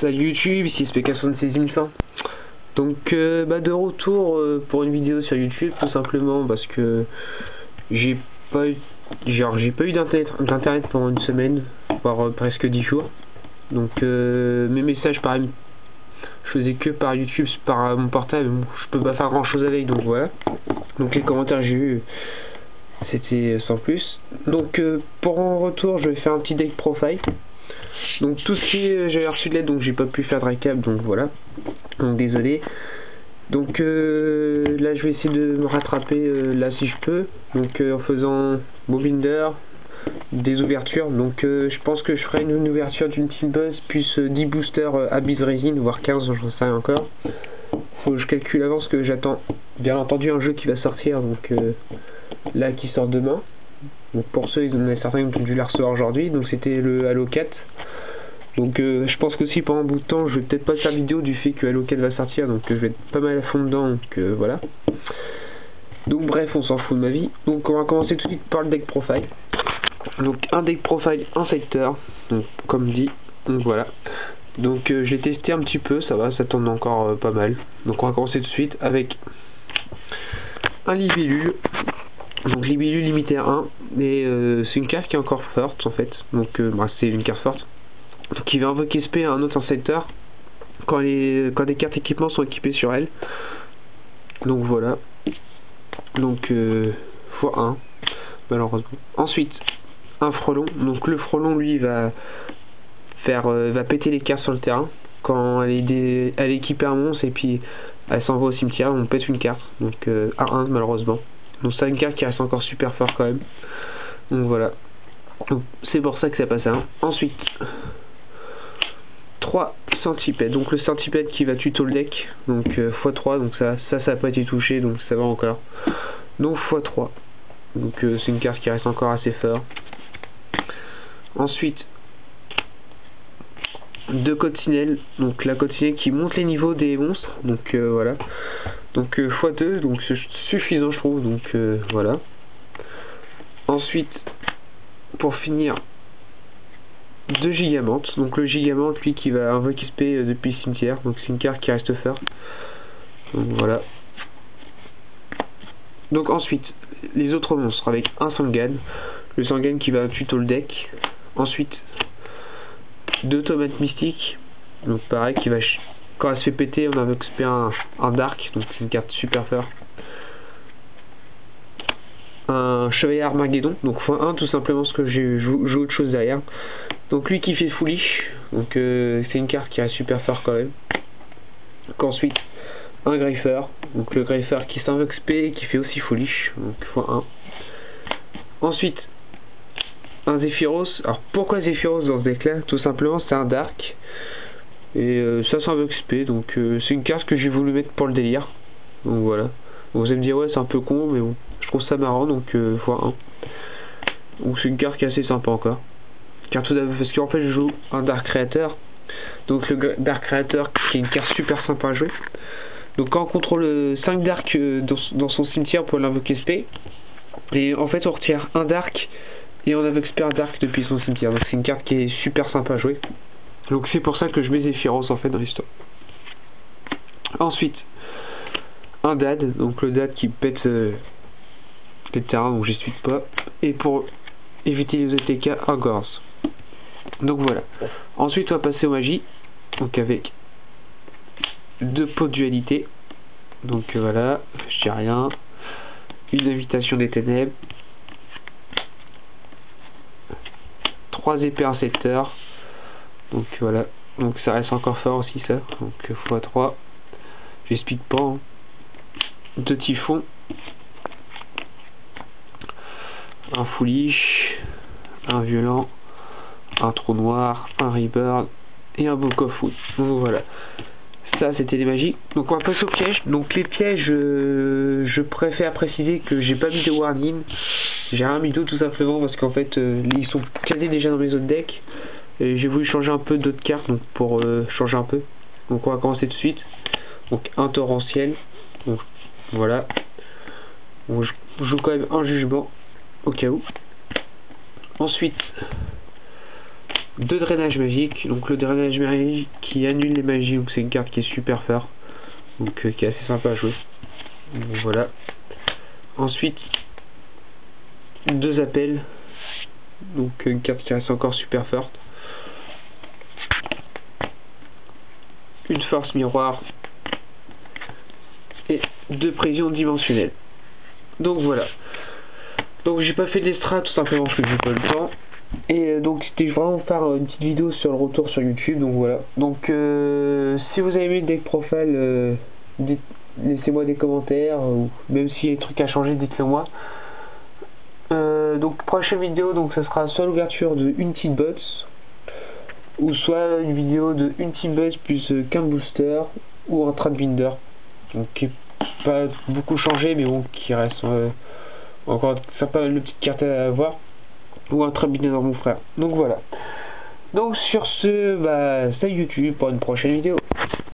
Salut YouTube, ici SPK76100. Donc de retour pour une vidéo sur YouTube, tout simplement parce que j'ai pas eu d'internet pendant une semaine, voire presque 10 jours. Donc mes messages pareil, je faisais que par YouTube, par mon portable, je peux pas faire grand chose avec, donc voilà. Donc les commentaires que j'ai eu, c'était sans plus. Donc pour en retour, je vais faire un petit deck profile. Donc tout ce qui est, j'avais reçu de l'aide, donc j'ai pas pu faire de récap, donc voilà, donc désolé. Donc là je vais essayer de me rattraper là si je peux, donc en faisant mon binder, des ouvertures. Donc je pense que je ferai une ouverture d'une petite buzz plus 10 boosters Abyss Resin, voire 15, je sais rien encore. Faut que je calcule avance que j'attends bien entendu un jeu qui va sortir, donc là qui sort demain. Donc pour ceux, il y en a certains qui ont dû la recevoir aujourd'hui, donc c'était le Halo 4. Donc je pense que si pendant un bout de temps je vais peut-être pas faire vidéo du fait que Halo 4 va sortir, donc je vais être pas mal à fond dedans, donc voilà. Donc bref, on s'en fout de ma vie. Donc on va commencer tout de suite par le deck profile. Donc un deck profile, un secteur, donc comme dit, donc voilà. Donc j'ai testé un petit peu, ça va, ça tourne encore pas mal. Donc on va commencer tout de suite avec un libellule. Donc libellule limité à 1, et c'est une carte qui est encore forte en fait, donc c'est une carte forte. Donc il va invoquer SP à un autre secteur quand des cartes équipements sont équipées sur elle. Donc voilà. Donc x1 malheureusement. Ensuite un frelon. Donc le frelon lui va péter les cartes sur le terrain quand elle est équipée à un monstre et puis elle s'envoie au cimetière, on pète une carte. Donc A1 malheureusement. Donc c'est une carte qui reste encore super fort quand même. Donc voilà. C'est pour ça que ça passe à 1. Ensuite 3 centipèdes, donc le centipède qui va tuto le deck, donc x3, donc ça n'a pas été touché, donc ça va encore, donc x3, donc c'est une carte qui reste encore assez fort. Ensuite 2 coccinelles, donc la coccinelle qui monte les niveaux des monstres, donc voilà, donc x2, donc c'est suffisant je trouve, donc voilà. Ensuite pour finir 2 gigamantes, donc le gigamante lui qui va invoquer SP depuis le cimetière, donc c'est une carte qui reste forte, donc voilà. Donc ensuite les autres monstres avec un Sangan, le Sangan qui va tuto le deck. Ensuite 2 tomates mystiques, donc pareil qui va quand elle se fait péter on invoque SP un Dark, donc c'est une carte super forte. Un chevalier Armageddon, donc x1 tout simplement parce que j'ai joué autre chose derrière. Donc lui qui fait foolish, donc c'est une carte qui reste super fort quand même. Donc ensuite un Griffer, donc le Griffer qui s'invoque SP qui fait aussi foolish, donc x1. Ensuite un Zephyros. Alors pourquoi Zephyros dans ce deck là? Tout simplement c'est un Dark et ça s'invoque SP, donc c'est une carte que j'ai voulu mettre pour le délire, donc voilà. Donc, vous allez me dire ouais c'est un peu con, mais bon je trouve ça marrant, donc x1. Donc c'est une carte qui est assez sympa encore. Car tout d'abord parce qu'en fait je joue un Dark Creator, donc le Dark Creator qui est une carte super sympa à jouer. Donc quand on contrôle 5 Dark dans son cimetière pour l'invoquer SP, et en fait on retire un Dark et on invoque SP un Dark depuis son cimetière, donc c'est une carte qui est super sympa à jouer. Donc c'est pour ça que je mets Zephyros en fait dans l'histoire. Ensuite un Dad, donc le Dad qui pète le terrain, donc j'essuie pas, et pour éviter les ETK un Gorz. Donc voilà. Ensuite on va passer aux magies, donc avec 2 pots de dualité, donc voilà, je dis rien, une invitation des ténèbres, 3 épées incepteurs, donc voilà, donc ça reste encore fort aussi ça, donc x3, j'explique pas, hein. 2 typhons, un foolish, un violent, un trou noir, un rebird et un book of wood. Donc voilà, ça c'était les magies. Donc on va passer aux pièges. Donc les pièges, je préfère préciser que j'ai pas mis de warning, j'ai rien mis d'eau tout simplement parce qu'en fait ils sont calés déjà dans les autres decks et j'ai voulu changer un peu d'autres cartes, donc pour changer un peu. Donc on va commencer tout de suite. Donc un torrentiel, donc voilà. Bon, je joue quand même un jugement au cas où. Ensuite 2 drainages magiques. Donc le drainage magique qui annule les magies, donc c'est une carte qui est super forte, donc qui est assez sympa à jouer. Donc, voilà. Ensuite 2 appels, donc une carte qui reste encore super forte. Une force miroir et 2 prévisions dimensionnelles. Donc voilà. Donc j'ai pas fait d'extra tout simplement parce que j'ai pas le temps. Et donc c'était vraiment faire une petite vidéo sur le retour sur YouTube. Donc voilà. Donc si vous avez aimé le deck profile, laissez-moi des commentaires, ou même s'il y a des trucs à changer, dites-le moi. Donc prochaine vidéo, donc ça sera soit l'ouverture de une Team Bots, ou soit une vidéo de une Team Bots plus qu'un booster ou un Trade-Binder, donc qui est pas beaucoup changé mais bon qui reste encore sympa, une petite carte à avoir, ou un Trade-Binder dans mon frère. Donc voilà. Donc sur ce, bah salut YouTube pour une prochaine vidéo.